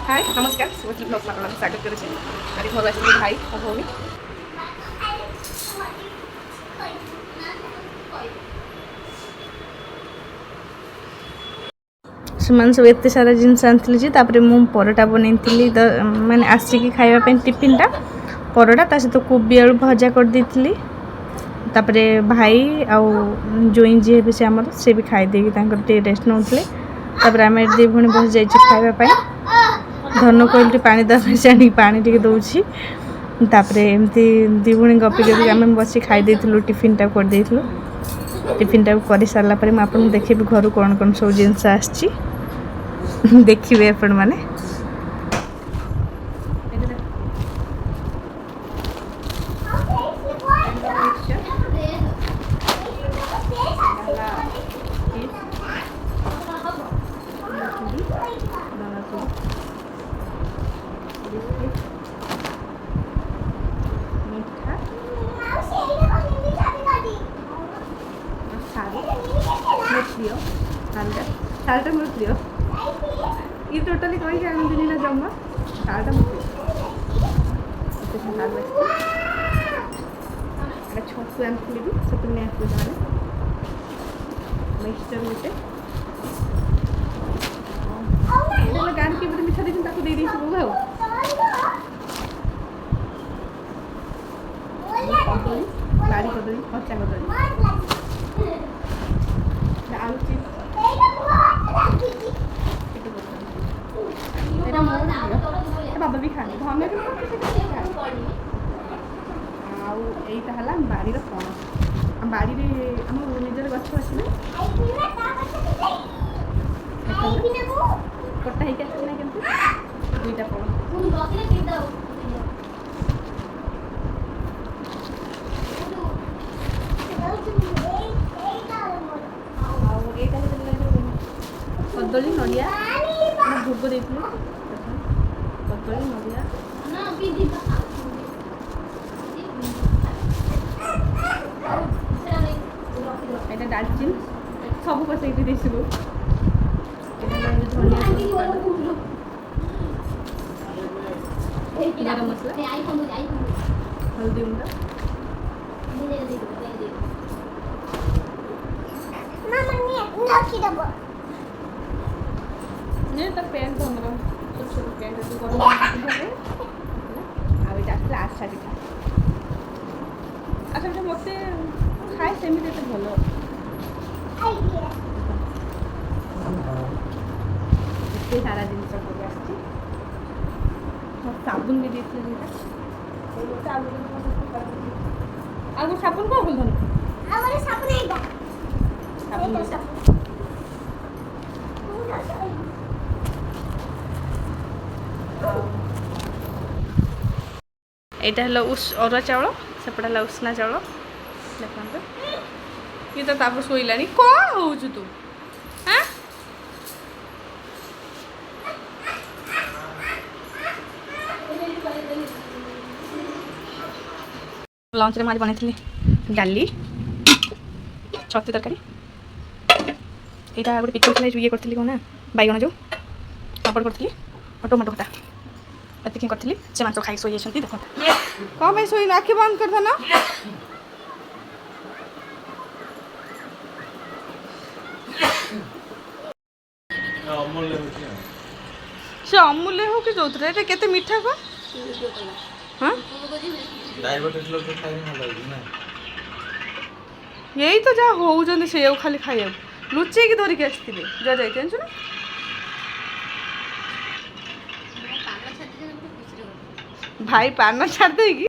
हाय नमस्कार सुभश्री ब्लॉग में आपको स्वागत करुचे आज घर आस भाई और भौणी ସେମାନେ ସବୁ ଏତେ ସାରା ଜିନିଷ ଆଣିଥିଲି ଯେ ତାପରେ ମୁଁ ପରଟା ବନେଇଥିଲି ମାନେ ଆସିକି ଖାଇବା ପାଇଁ ଟିଫିନଟା ପରଟା ତା ସହିତ କୋବି ଆଳୁ ଭଜା କରିଦେଇଥିଲି। ତାପରେ ଭାଇ ଆଉ ଜୋଇଁ ଯିଏ ହେବେ ସେ ଆମର ସେ ବି ଖାଇ ଦେଇକି ତାଙ୍କର ଟିକେ ରେଷ୍ଟ ନେଉଥିଲେ। ତାପରେ ଆମେ ଦି ଭଉଣୀ ବସି ଯାଇଛୁ ଖାଇବା ପାଇଁ। ଧନ କହିଲି ପାଣି ଦେବା ପାଇଁ ସେ ଆଣିକି ପାଣି ଟିକେ ଦେଉଛି। ତାପରେ ଏମିତି ଦି ଭଉଣୀ ଗପି ଗପି ଆମେ ବସି ଖାଇ ଦେଇଥିଲୁ ଟିଫିନଟାକୁ କରିଦେଇଥିଲୁ। ଟିଫିନଟାକୁ କରିସାରିଲା ପରେ ମୁଁ ଆପଣଙ୍କୁ ଦେଖେଇବି ଘରୁ କ'ଣ କ'ଣ ସବୁ ଜିନିଷ ଆସିଛି ଦେଖିବେ ଆପଣମାନେ। शालटा मोर प्रिय ये टोटाली कहीं आनंदी ना जमा शालटा मोर प्रिय छतु आनी भी छतु नहीं आस मिक्सचर गोटे गान के मिठा देखिए ताको दे सब कदली बाड़ी कदली कच्चा कदली आलू चिप्स बाबा भी खाने धन आईटा बाड़ी पणस बाड़ी आम निजर गछ अच्छे कटा होकर आसना के दुईटा पणस कदली नड़िया भोग दे कदली नड़िया এটা ডালচিন ସବୁ ପସେଇକି ଦେଇଥିଲୁ। ଗରମ ମସଲା ହଳଦୀ ଗୁଣ୍ଡ तो पैंट हमर छोट छोट पैंट गरम पिंधे आईटा आसला आशा पिठा अच्छा पिठा मत खाए सेमती एत भल एत सारा जिन सब साबुन भी देते आगे साबुन कौन बोल साबुन এইটা হলো অরুয়া চাউল সেপটা হলো উষ্ণা চাউল দেখতে ये तो तापर शोलानी कौन हो तू हाँ लंच रे आज बनई डाली छतु तरकारी यहाँ गोटे पिक्चर थी ये करी कौन ना बैगण जो पापड़ करी और टमाटो खटा एतिक करी से मात्र खाई शोई देख कौन भाई शोन आखि बंद कर देना से अमूल्य हो कि जो केते मीठा को हाँ यही तो जहाँ हो से खाली खाइए लुचे की धरिकी आसते जा जाए जानछु ना भाई पान छाड़ देगी